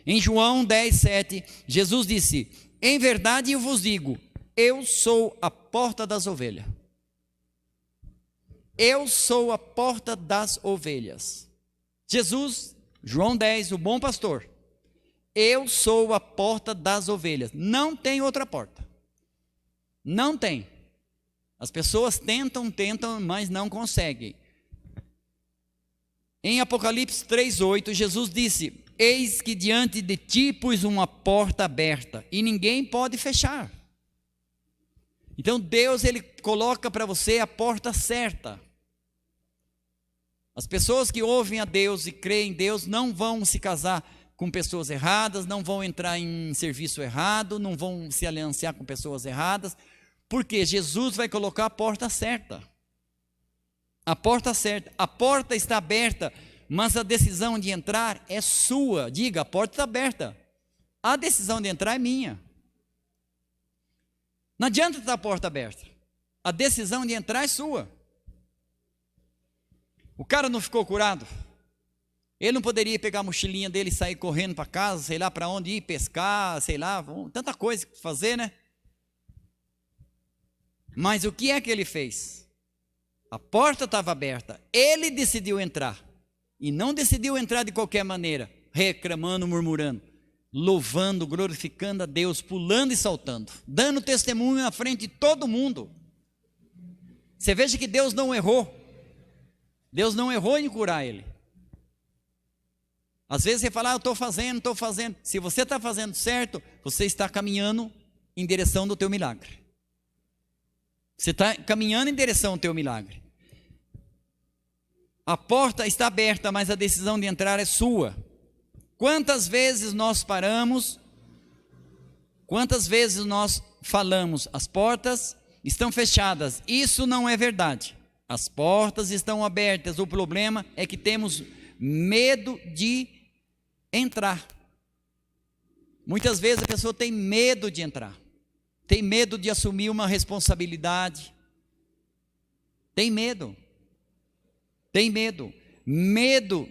Em João 10:7, Jesus disse: em verdade eu vos digo, eu sou a porta das ovelhas. Eu sou a porta das ovelhas. Jesus, João 10, o bom pastor. Eu sou a porta das ovelhas. Não tem outra porta. Não tem. As pessoas tentam, mas não conseguem. Em Apocalipse 3:8, Jesus disse: eis que diante de ti pus uma porta aberta, e ninguém pode fechar. Então Deus, Ele coloca para você a porta certa. As pessoas que ouvem a Deus e creem em Deus não vão se casar com pessoas erradas, não vão entrar em serviço errado, não vão se alianciar com pessoas erradas, porque Jesus vai colocar a porta certa. A porta certa. A porta está aberta, mas a decisão de entrar é sua. Diga, a porta está aberta. A decisão de entrar é minha. Não adianta estar a porta aberta. A decisão de entrar é sua. O cara não ficou curado. Ele não poderia pegar a mochilinha dele e sair correndo para casa, sei lá para onde ir, pescar, sei lá, tanta coisa para fazer, né? Mas o que é que ele fez? A porta estava aberta, ele decidiu entrar. E não decidiu entrar de qualquer maneira, reclamando, murmurando, louvando, glorificando a Deus, pulando e saltando, dando testemunho na frente de todo mundo. Você veja que Deus não errou. Deus não errou em curar ele. Às vezes você fala, eu estou fazendo. Se você está fazendo certo, você está caminhando em direção do teu milagre. Você está caminhando em direção ao teu milagre. A porta está aberta, mas a decisão de entrar é sua. Quantas vezes nós paramos, quantas vezes nós falamos, as portas estão fechadas. Isso não é verdade. As portas estão abertas. O problema é que temos medo de entrar. Muitas vezes a pessoa tem medo de entrar, tem medo de assumir uma responsabilidade, tem medo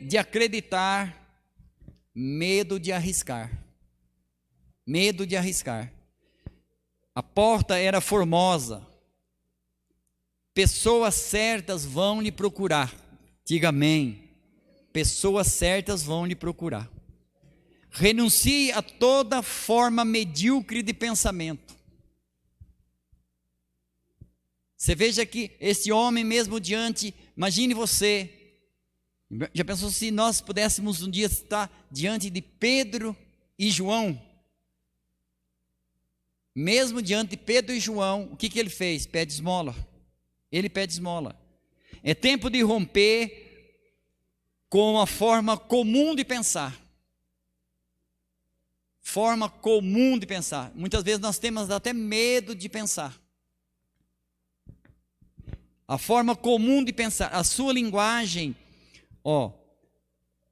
de acreditar, medo de arriscar. A porta era formosa, pessoas certas vão lhe procurar, diga amém, pessoas certas vão lhe procurar. Renuncie a toda forma medíocre de pensamento. Você veja que esse homem mesmo diante, imagine você, já pensou se nós pudéssemos um dia estar diante de Pedro e João? Mesmo diante de Pedro e João, o que ele fez? Pede esmola. Ele pede esmola. É tempo de romper com a forma comum de pensar. Forma comum de pensar. Muitas vezes nós temos até medo de pensar. A forma comum de pensar, a sua linguagem,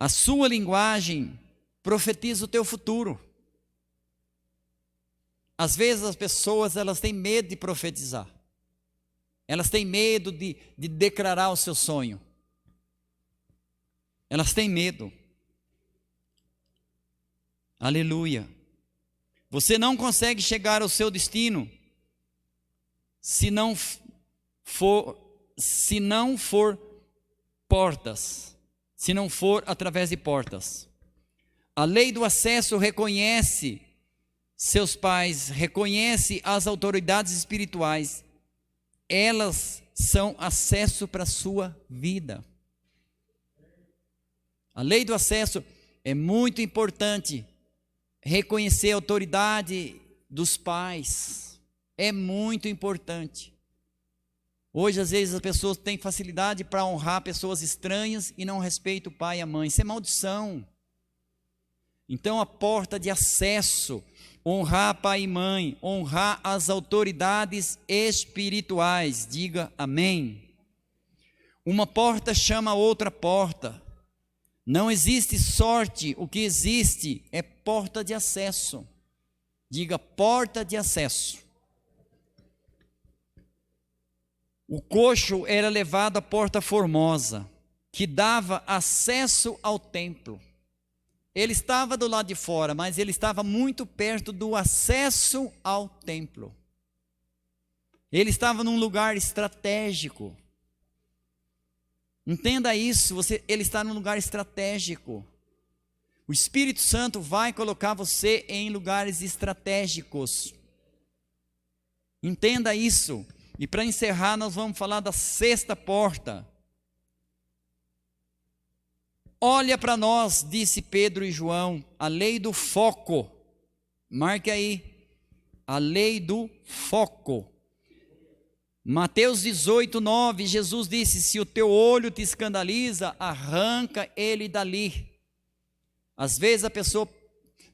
a sua linguagem profetiza o teu futuro. Às vezes as pessoas, elas têm medo de profetizar. Elas têm medo de declarar o seu sonho. Elas têm medo. Aleluia. Você não consegue chegar ao seu destino se não for portas, se não for através de portas. A lei do acesso reconhece seus pais, reconhece as autoridades espirituais. Elas são acesso para a sua vida. A lei do acesso é muito importante. Reconhecer a autoridade dos pais é muito importante. Hoje, às vezes, as pessoas têm facilidade para honrar pessoas estranhas e não respeitam o pai e a mãe. Isso é maldição. Então, a porta de acesso, honrar pai e mãe, honrar as autoridades espirituais. Diga amém. Uma porta chama outra porta. Não existe sorte, o que existe é porta de acesso. Diga porta de acesso. O coxo era levado à porta formosa, que dava acesso ao templo. Ele estava do lado de fora, mas ele estava muito perto do acesso ao templo. Ele estava num lugar estratégico. Entenda isso, ele está num lugar estratégico. O Espírito Santo vai colocar você em lugares estratégicos. Entenda isso. E para encerrar, nós vamos falar da sexta porta. Olha para nós, disse Pedro e João, a lei do foco. Marque aí, a lei do foco. Mateus 18, 9, Jesus disse, se o teu olho te escandaliza, arranca ele dali. Às vezes a pessoa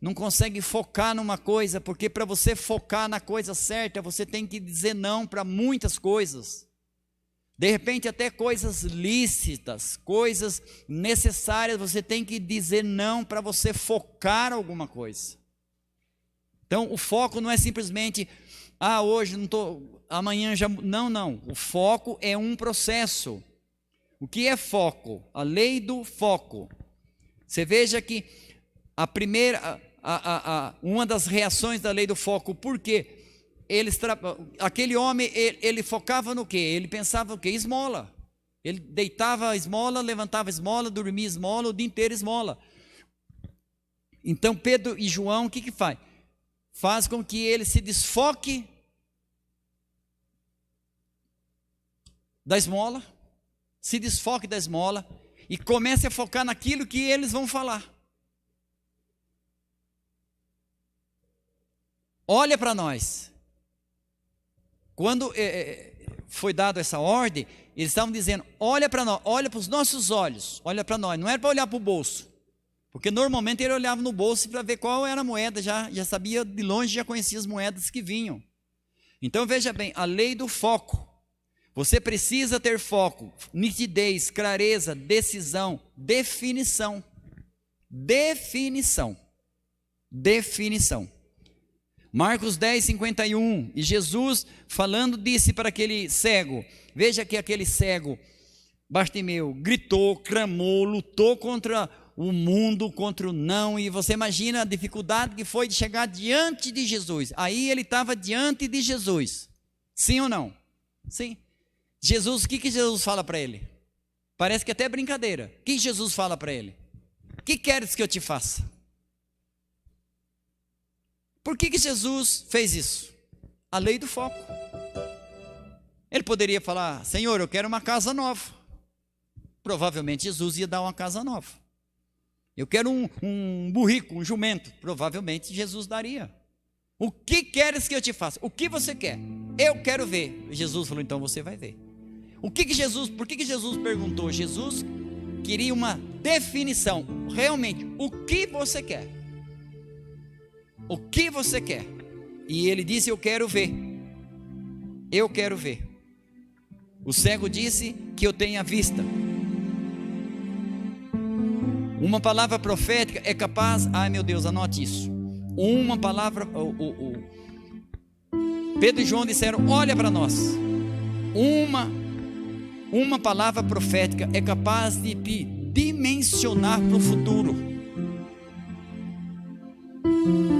não consegue focar numa coisa, porque para você focar na coisa certa, você tem que dizer não para muitas coisas. De repente até coisas lícitas, coisas necessárias, você tem que dizer não para você focar alguma coisa. Então o foco não é simplesmente, hoje não estou, amanhã já, não. O foco é um processo. O que é foco? A lei do foco. Você veja que a primeira, uma das reações da lei do foco, por quê? Aquele homem, ele focava no quê? Ele pensava o quê? Esmola. Ele deitava a esmola, levantava a esmola, dormia esmola, o dia inteiro esmola. Então Pedro e João, o que faz? Faz com que ele se desfoque da esmola, se desfoque da esmola e comece a focar naquilo que eles vão falar. Olha para nós. Quando foi dado essa ordem, eles estavam dizendo, olha para nós, olha para os nossos olhos, olha para nós, não era para olhar para o bolso, porque normalmente ele olhava no bolso para ver qual era a moeda, já sabia de longe, já conhecia as moedas que vinham. Então veja bem, a lei do foco, você precisa ter foco, nitidez, clareza, decisão, definição. Marcos 10, 51, e Jesus falando disse para aquele cego, veja que aquele cego, Bartimeu, gritou, clamou, lutou contra o mundo, contra o não, e você imagina a dificuldade que foi de chegar diante de Jesus. Aí ele estava diante de Jesus, sim ou não? Sim. Jesus, o que Jesus fala para ele? Parece que até é brincadeira. O que Jesus fala para ele? O que queres que eu te faça? Por que Jesus fez isso? A lei do foco. Ele poderia falar, Senhor, eu quero uma casa nova. Provavelmente Jesus ia dar uma casa nova. Eu quero um burrico, um jumento. Provavelmente Jesus daria. O que queres que eu te faça? O que você quer? Eu quero ver. Jesus falou, então você vai ver. Por que Jesus perguntou? Jesus queria uma definição. Realmente, o que você quer? O que você quer? E ele disse, eu quero ver. Eu quero ver. O cego disse que eu tenha vista. Uma palavra profética é capaz, ai meu Deus, anote isso. Uma palavra, Pedro e João disseram, olha para nós. Uma palavra profética é capaz de te dimensionar para o futuro.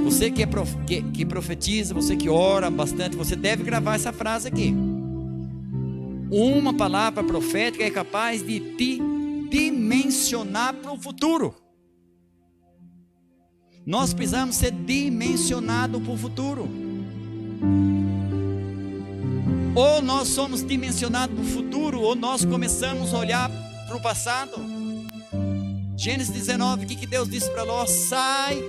Você que profetiza, você que ora bastante, você deve gravar essa frase aqui. Uma palavra profética é capaz de te dimensionar para o futuro. Nós precisamos ser dimensionados para o futuro. Ou nós somos dimensionados para o futuro, ou nós começamos a olhar para o passado. Gênesis 19, o que Deus disse para Ló? Sai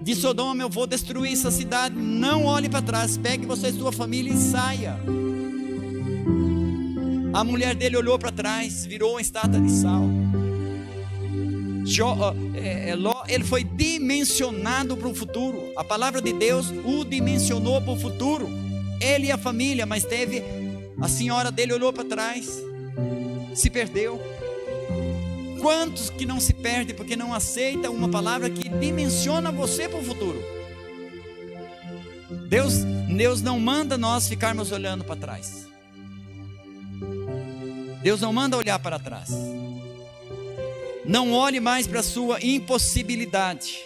de Sodoma, eu vou destruir essa cidade. Não olhe para trás, pegue você e sua família e saia. A mulher dele olhou para trás, virou uma estátua de sal. Ló, ele foi dimensionado para o futuro. A palavra de Deus o dimensionou para o futuro. Ele e a família, mas a senhora dele olhou para trás, se perdeu. Quantos que não se perdem porque não aceita uma palavra que dimensiona você para o futuro? Deus não manda nós ficarmos olhando para trás. Deus não manda olhar para trás. Não olhe mais para a sua impossibilidade,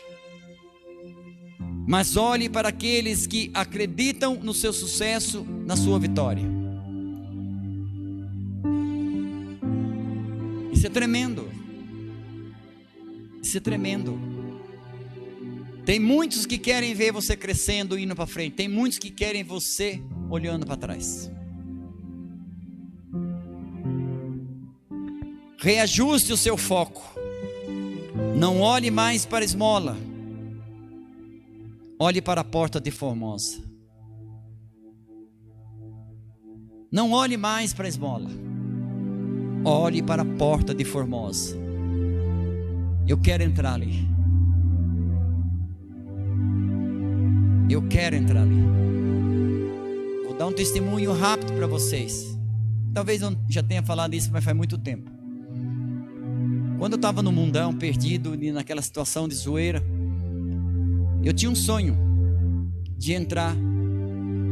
mas olhe para aqueles que acreditam no seu sucesso, na sua vitória. Isso é tremendo. Isso é tremendo. Tem muitos que querem ver você crescendo, indo para frente. Tem muitos que querem você olhando para trás. Reajuste o seu foco. Não olhe mais para a esmola. Olhe para a porta de Formosa. Não olhe mais para a esmola. Olhe para a porta de Formosa. Eu quero entrar ali. Eu quero entrar ali. Vou dar um testemunho rápido para vocês. Talvez eu já tenha falado isso, mas faz muito tempo. Quando eu estava no mundão, perdido, naquela situação de zoeira, eu tinha um sonho de entrar,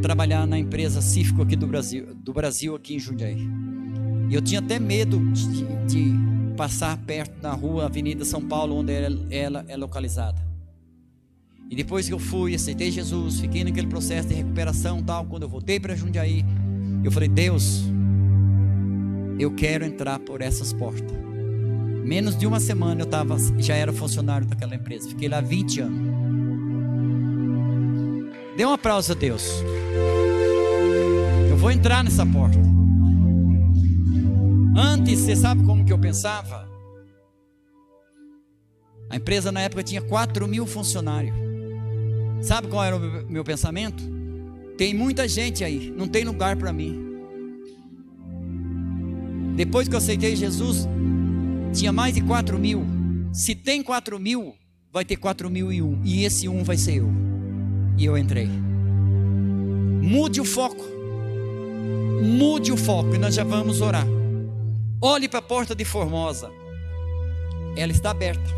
trabalhar na empresa Cífico aqui do Brasil aqui em Jundiaí. E eu tinha até medo de passar perto na rua, Avenida São Paulo, onde ela é localizada. E depois que eu fui, aceitei Jesus, fiquei naquele processo de recuperação tal, quando eu voltei para Jundiaí, eu falei: Deus, eu quero entrar por essas portas. Menos de uma semana eu já era funcionário daquela empresa. Fiquei lá 20 anos. Dê um aplauso a Deus. Eu vou entrar nessa porta. Antes, você sabe como que eu pensava? A empresa na época tinha 4.000 funcionários. Sabe qual era o meu pensamento? Tem muita gente aí, não tem lugar para mim. Depois que eu aceitei Jesus, tinha mais de 4.000. Se tem 4.000, vai ter 4.001. E esse um vai ser eu. E eu entrei. Mude o foco. Mude o foco. E nós já vamos orar. Olhe para a porta de Formosa. Ela está aberta.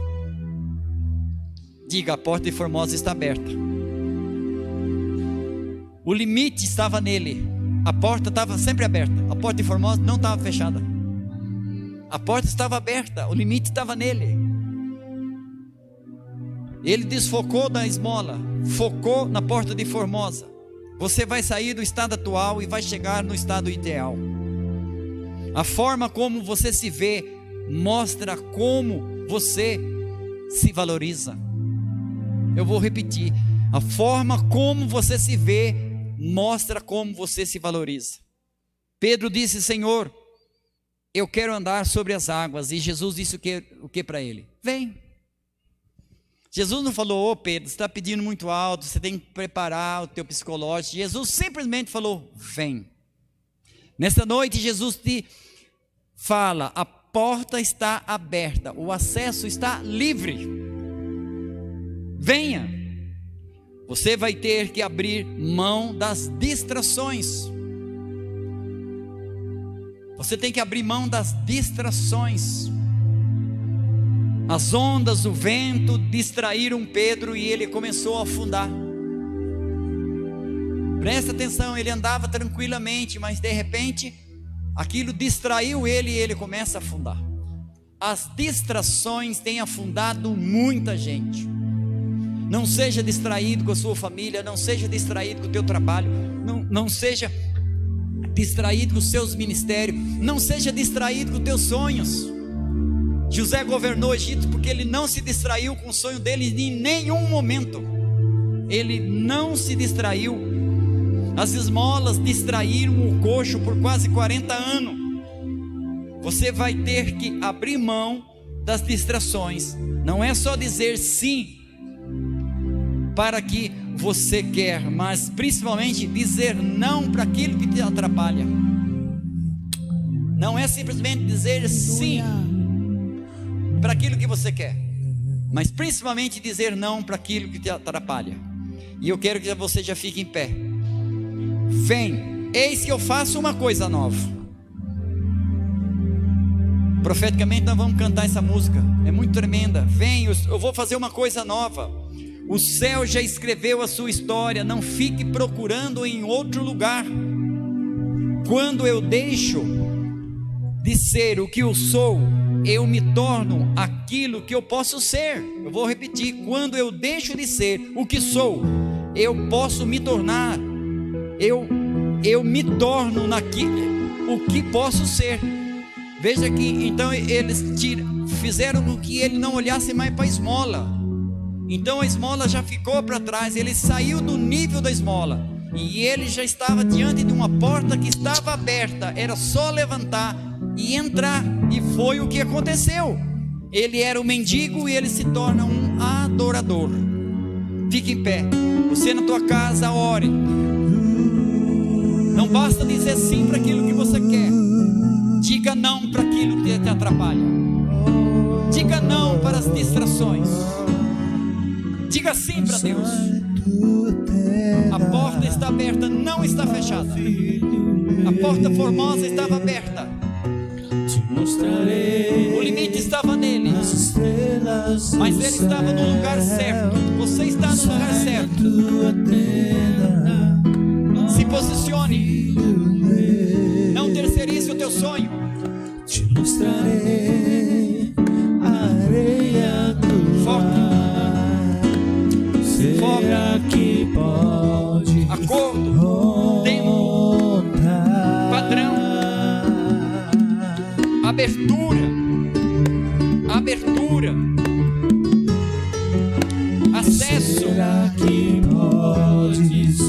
Diga: a porta de Formosa está aberta. O limite estava nele. A porta estava sempre aberta. A porta de Formosa não estava fechada. A porta estava aberta. O limite estava nele. Ele desfocou da esmola, focou na porta de Formosa. Você vai sair do estado atual e vai chegar no estado ideal. A forma como você se vê mostra como você se valoriza. Eu vou repetir: a forma como você se vê mostra como você se valoriza. Pedro disse: Senhor, eu quero andar sobre as águas. E Jesus disse o que para ele? Vem. Jesus não falou: ô Pedro, você está pedindo muito alto, você tem que preparar o teu psicológico. Jesus simplesmente falou: vem. Nesta noite Jesus te fala: a porta está aberta, o acesso está livre. Venha. Você vai ter que abrir mão das distrações. Você tem que abrir mão das distrações. As ondas, o vento distraíram Pedro e ele começou a afundar. Presta atenção, ele andava tranquilamente, mas de repente aquilo distraiu ele e ele começa a afundar. As distrações têm afundado muita gente. Não seja distraído com a sua família, não seja distraído com o teu trabalho, não seja distraído com os seus ministérios, não seja distraído com os teus sonhos. José governou o Egito porque ele não se distraiu com o sonho dele em nenhum momento. Ele não se distraiu. As esmolas distraíram o coxo por quase 40 anos. Você vai ter que abrir mão das distrações. Não é só dizer sim para que você quer, mas principalmente dizer não para aquilo que te atrapalha. Não é simplesmente dizer sim para aquilo que você quer, mas principalmente dizer não para aquilo que te atrapalha. E eu quero que você já fique em pé. Vem, eis que eu faço uma coisa nova. Profeticamente nós vamos cantar essa música, é muito tremenda. Vem, eu vou fazer uma coisa nova. O céu já escreveu a sua história, não fique procurando em outro lugar. Quando eu deixo de ser o que eu sou, eu me torno aquilo que eu posso ser. Eu vou repetir: quando eu deixo de ser o que sou, eu posso me tornar, eu me torno naquilo o que posso ser. Veja que então eles fizeram com que ele não olhasse mais para a esmola. Então a esmola já ficou para trás, ele saiu do nível da esmola e ele já estava diante de uma porta que estava aberta. Era só levantar e entrar, e foi o que aconteceu. Ele era um mendigo e ele se torna um adorador. Fique em pé. Você na tua casa, ore. Não basta dizer sim para aquilo que você quer. Diga não para aquilo que te atrapalha. Diga não para as distrações. Diga sim para Deus. A porta está aberta, não está fechada. A porta formosa estava aberta. O limite estava nele, mas ele estava no lugar certo. Você está no lugar certo. Se posicione. Não terceirize o teu sonho. Te mostrarei a areia do mar. Será que pode acordo, tempo, padrão, abertura, acesso. Será que podes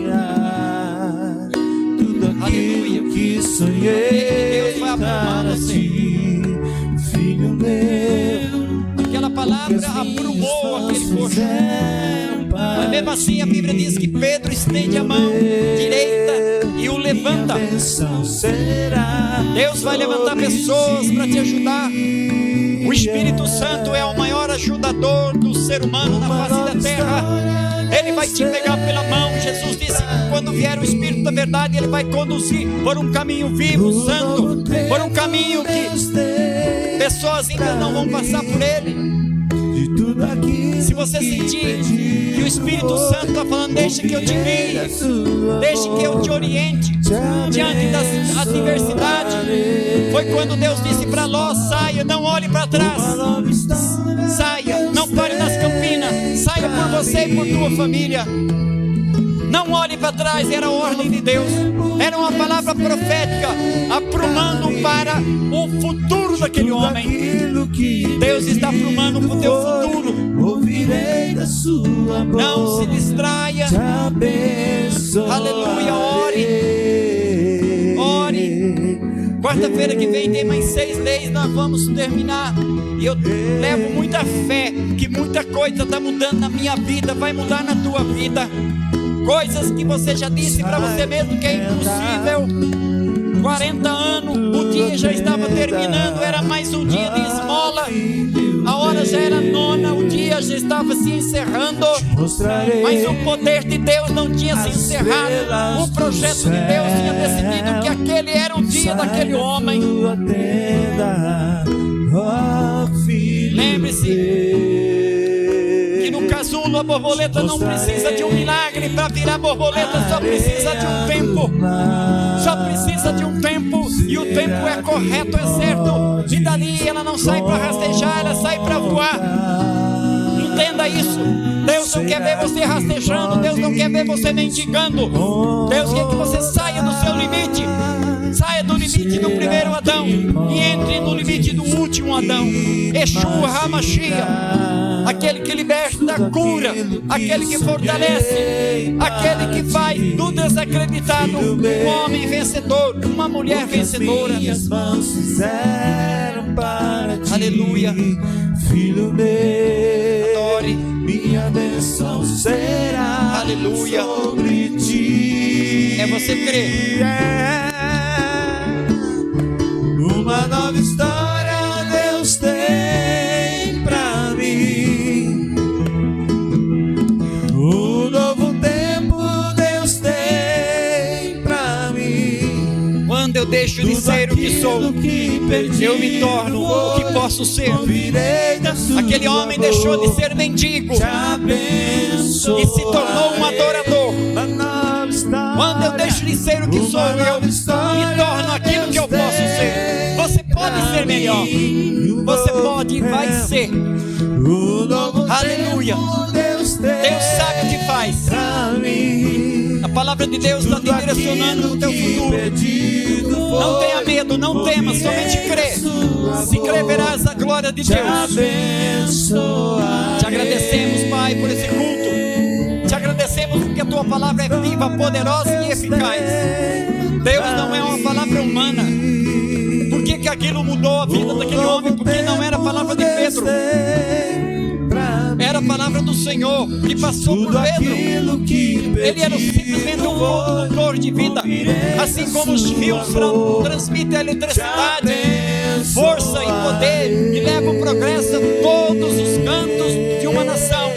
imaginar tudo aquilo que sonhei? Deus vai aprumar você. Filho meu, aquela palavra aprumou aquele coxo. Mas mesmo assim a Bíblia diz que Pedro estende a mão direita e o levanta. Deus vai levantar pessoas para te ajudar. O Espírito Santo é o maior ajudador do ser humano na face da terra. Ele vai te pegar pela mão. Jesus disse que quando vier o Espírito da verdade, ele vai conduzir por um caminho vivo, santo, por um caminho que pessoas ainda não vão passar por ele. Se você sentir que o Espírito Santo está falando, deixa que eu te guie, deixa que eu te oriente diante das adversidades. Foi quando Deus disse para Ló: saia, não olhe para trás, saia, não pare nas campinas, saia por você e por tua família. Não olhe para trás, era a ordem de Deus. Era uma palavra profética, aprumando para o futuro daquele homem. Deus está aprumando para o teu futuro. Não se distraia. Aleluia, ore. Ore. Quarta-feira que vem tem mais 6 leis, nós vamos terminar. E eu levo muita fé que muita coisa está mudando na minha vida, vai mudar na tua vida. Coisas que você já disse para você mesmo que é impossível. 40 anos, o dia já estava terminando, era mais um dia de esmola. A hora já era 9, o dia já estava se encerrando. Mas o poder de Deus não tinha se encerrado. O projeto de Deus tinha decidido que aquele era o dia daquele homem. Lembre-se que no casulo a borboleta não precisa de um milagre para virar borboleta, só precisa de um tempo. Só precisa de um tempo, e o tempo é correto, é certo. E dali ela não sai para rastejar, ela sai para voar. Entenda isso. Deus não quer ver você rastejando, Deus não quer ver você mendigando. Deus quer que você saia do seu limite. Saia do limite do primeiro Adão e entre no limite do último Adão. Yeshua HaMashiach, aquele que liberta, cura, aquele que fortalece, aquele que faz do desacreditado um homem vencedor, uma mulher vencedora. Aleluia. Filho meu, adore. Minha bênção será aleluia sobre ti. É você crer. Uma nova história Deus tem pra mim. Um novo tempo Deus tem pra mim. Quando eu deixo de ser o que sou, eu me torno o que posso ser. Aquele homem deixou de ser mendigo e se tornou um adorador. Quando eu deixo de ser o que sou, eu me torno aquilo que eu posso ser. Você pode ser melhor. Você pode e vai ser. Aleluia. Deus sabe o que faz. A palavra de Deus está te direcionando para o teu futuro. Não tenha medo, não tema, somente crê. Se crê, verás a glória de Deus. Te agradecemos, Pai, por esse culto. Te agradecemos porque a tua palavra é viva, poderosa e eficaz. Deus não é uma palavra humana. Por que aquilo mudou a vida daquele homem? Porque não era a palavra de Pedro, era a palavra do Senhor que passou por Pedro. Ele era simplesmente um condutor de vida. Assim como os fios transmitem a eletricidade, força e poder, que levam progresso a todos os cantos de uma nação.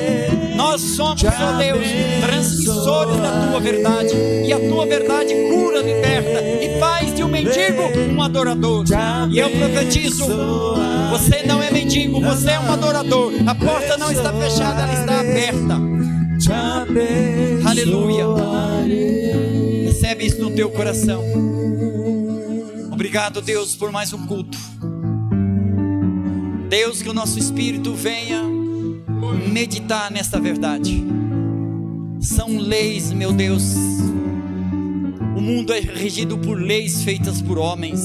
Nós somos, ó Deus, transmissores da tua verdade, e a tua verdade cura, liberta e faz de um mendigo um adorador. E eu profetizo: você não é mendigo, você é um adorador. A porta não está fechada, ela está aberta. Aleluia. Recebe isso no teu coração. Obrigado, Deus, por mais um culto. Deus, que o nosso espírito venha meditar nesta verdade. São leis, meu Deus. O mundo é regido por leis feitas por homens,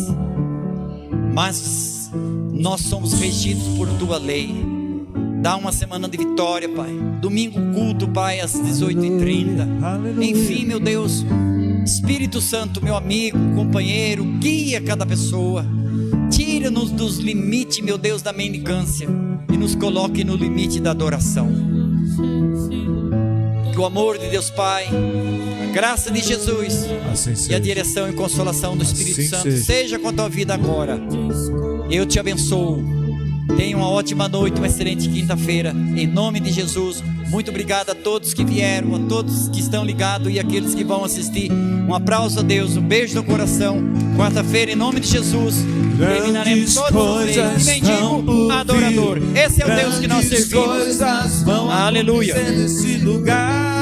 mas nós somos regidos por tua lei. Dá uma semana de vitória, Pai. Domingo culto, Pai, às 18h30. Enfim, meu Deus, Espírito Santo, meu amigo, companheiro, guia cada pessoa. Tira-nos dos limites, meu Deus, da mendicância, e nos coloque no limite da adoração. Que o amor de Deus Pai, a graça de Jesus e a direção e consolação do Espírito Santo seja com a tua vida agora. Eu te abençoo. Tenha uma ótima noite, uma excelente quinta-feira, em nome de Jesus. Muito obrigado a todos que vieram, a todos que estão ligados e aqueles que vão assistir. Um aplauso a Deus, um beijo no coração. Quarta-feira, em nome de Jesus, terminaremos todos os dias de mendigo adorador. Esse é o Deus que nós servimos. Aleluia. Nesse lugar.